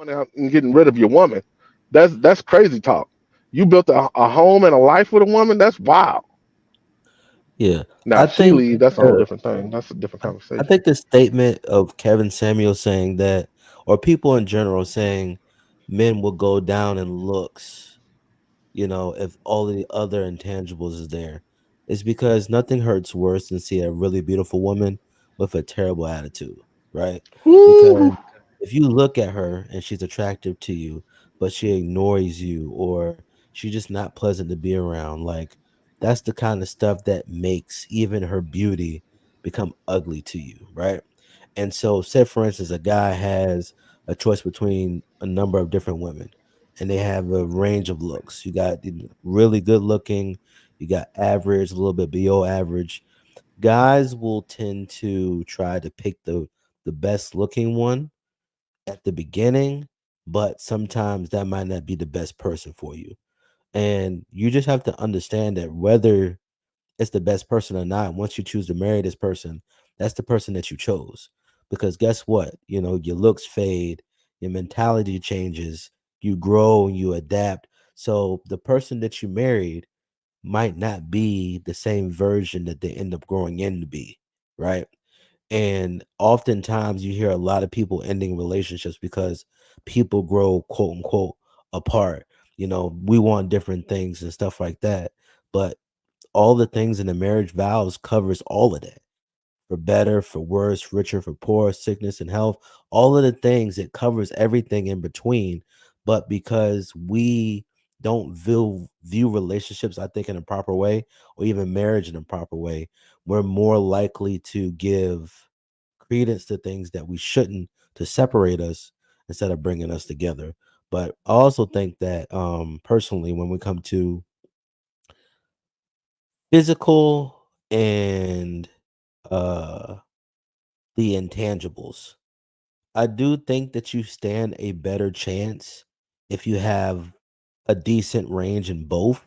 going out and getting rid of your woman. That's crazy talk. You built a home and a life with a woman. That's wild. Yeah, Now, I if she think leave, that's a whole uh, different thing. That's a different I conversation. think the statement of Kevin Samuel saying that, or people in general saying men will go down in looks, if all of the other intangibles is there, is because nothing hurts worse than see a really beautiful woman with a terrible attitude, right? Woo. Because if you look at her and she's attractive to you, but she ignores you or she's just not pleasant to be around, like that's the kind of stuff that makes even her beauty become ugly to you, right? And so, say for instance, a guy has a choice between a number of different women, and they have a range of looks. You got really good looking, you got average, a little bit below average. Guys will tend to try to pick the best looking one at the beginning, but sometimes that might not be the best person for you. And you just have to understand that whether it's the best person or not, once you choose to marry this person, that's the person that you chose. Because guess what? Your looks fade, your mentality changes, you grow and you adapt. So the person that you married might not be the same version that they end up growing in to be, right? And oftentimes you hear a lot of people ending relationships because people grow, quote unquote, apart. We want different things and stuff like that. But all the things in the marriage vows covers all of that, for better, for worse, richer, for poor, sickness and health, all of the things. It covers everything in between. But because we don't view relationships, I think, in a proper way, or even marriage in a proper way, we're more likely to give credence to things that we shouldn't, to separate us instead of bringing us together. But I also think that, personally, when we come to physical and uh the intangibles, I do think that you stand a better chance if you have a decent range in both,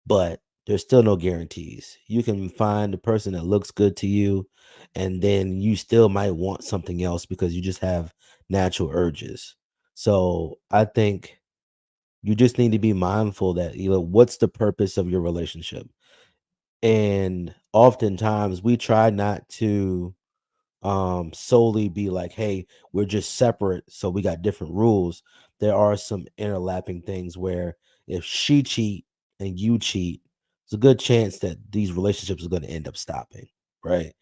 but there's still no guarantees. You can find a person that looks good to you, and then you still might want something else because you just have natural urges. So I think you just need to be mindful that, what's the purpose of your relationship? And oftentimes we try not to solely be like, hey, we're just separate, so we got different rules. There are some interlapping things where if she cheat and you cheat, it's a good chance that these relationships are going to end up stopping, right?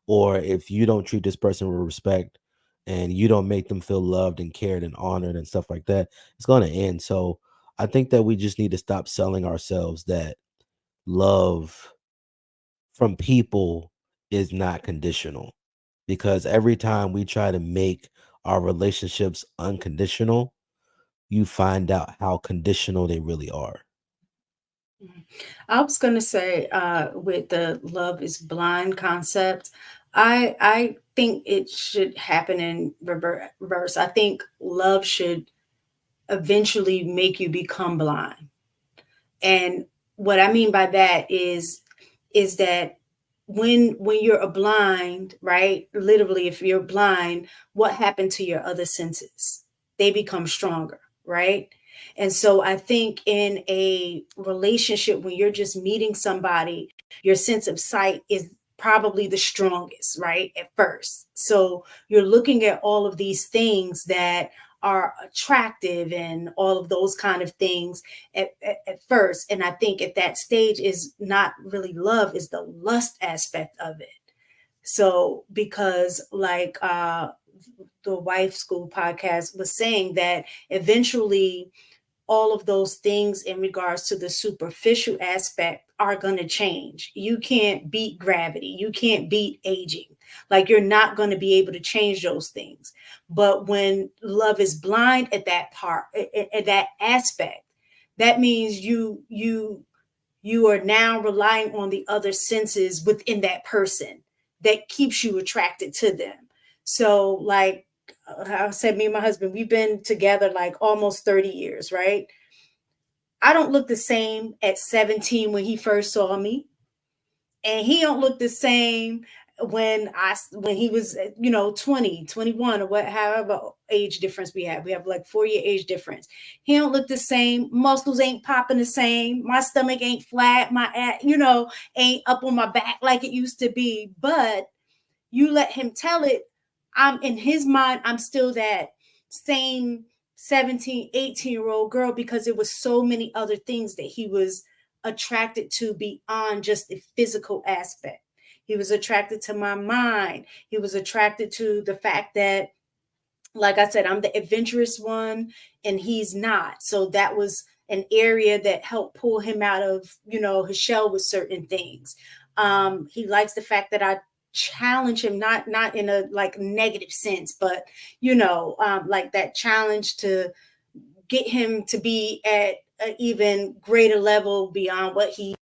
Or if you don't treat this person with respect and you don't make them feel loved and cared and honored and stuff like that, it's going to end. So I think that we just need to stop selling ourselves that love from people is not conditional, because every time we try to make our relationships unconditional, you find out how conditional they really are. I was gonna say, with the love is blind concept, I think it should happen in reverse. I think love should eventually make you become blind. And what I mean by that is that when you're a blind, right? Literally, if you're blind, what happened to your other senses? They become stronger, right? And so I think in a relationship, when you're just meeting somebody, your sense of sight is probably the strongest, right? At first. So you're looking at all of these things that are attractive and all of those kind of things at first. And I think at that stage is not really love, is the lust aspect of it. So because like the Wife School podcast was saying that eventually all of those things in regards to the superficial aspect are going to change. You can't beat gravity. You can't beat aging. Like you're not going to be able to change those things. But when love is blind at that part, at that aspect, that means you are now relying on the other senses within that person that keeps you attracted to them. So like I said, me and my husband, we've been together like almost 30 years, right? I don't look the same at 17 when he first saw me, and he don't look the same when he was 20, 21, or what, however age difference we have. We have like 4 year age difference. He don't look the same. Muscles ain't popping the same. My stomach ain't flat. My ass, ain't up on my back like it used to be. But you let him tell it. I'm in his mind, I'm still that same 17, 18-year-old girl because there was so many other things that he was attracted to beyond just the physical aspect. He was attracted to my mind. He was attracted to the fact that, like I said, I'm the adventurous one and he's not. So that was an area that helped pull him out of, his shell with certain things. He likes the fact that I challenge him, not in a like negative sense, but like that challenge to get him to be at an even greater level beyond what he,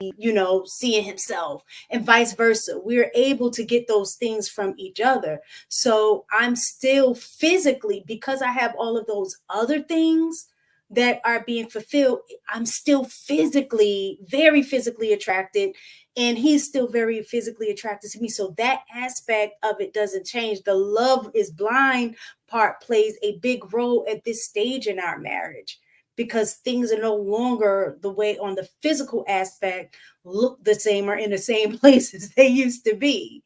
seeing himself, and vice versa. We're able to get those things from each other. So I'm still physically, because I have all of those other things that are being fulfilled, I'm still physically, very physically attracted, and he's still very physically attracted to me. So that aspect of it doesn't change. The love is blind part plays a big role at this stage in our marriage, because things are no longer the way on the physical aspect look the same or in the same place as they used to be.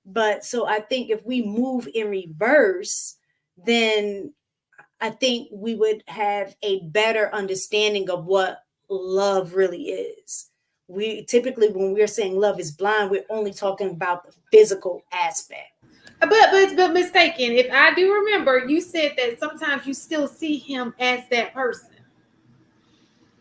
But so I think if we move in reverse, then I think we would have a better understanding of what love really is. We typically, when we're saying love is blind, we're only talking about the physical aspect. But mistaken. If I do remember, you said that sometimes you still see him as that person.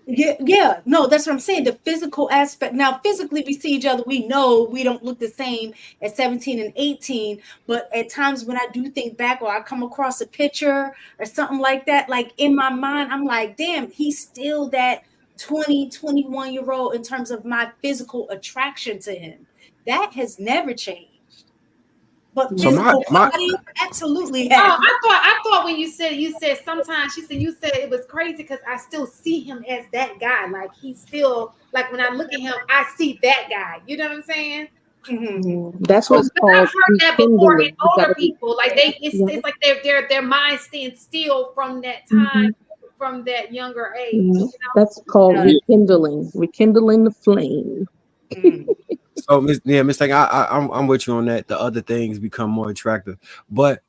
Yeah, no, that's what I'm saying. The physical aspect. Now, physically, we see each other. We know we don't look the same at 17 and 18. But at times when I do think back, or I come across a picture or something like that, like in my mind, I'm like, damn, he's still that 20, 21-year-old in terms of my physical attraction to him. That has never changed. But So physical my body, absolutely Oh, has. I thought when you said sometimes, you said it was crazy because I still see him as that guy. Like he's still like when I look at him, I see that guy. You know what I'm saying? That's so what's But I've called heard that before in rekindling. You older gotta be, people. Like yeah, it's like their mind stands still from that time, mhm, from that younger age. yeah. You That's called Yeah. yeah, rekindling the flame. Mm. so Miss Thing, I'm with you on that. The other things become more attractive, but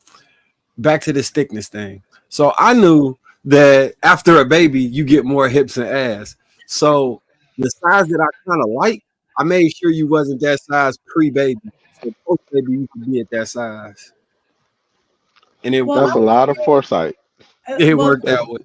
back to this thickness thing. So I knew that after a baby, you get more hips and ass. So the size that I kind of like, I made sure you wasn't that size pre-baby. So post baby, you could be at that size, and Well, That's a lot of foresight. it well, worked That's out.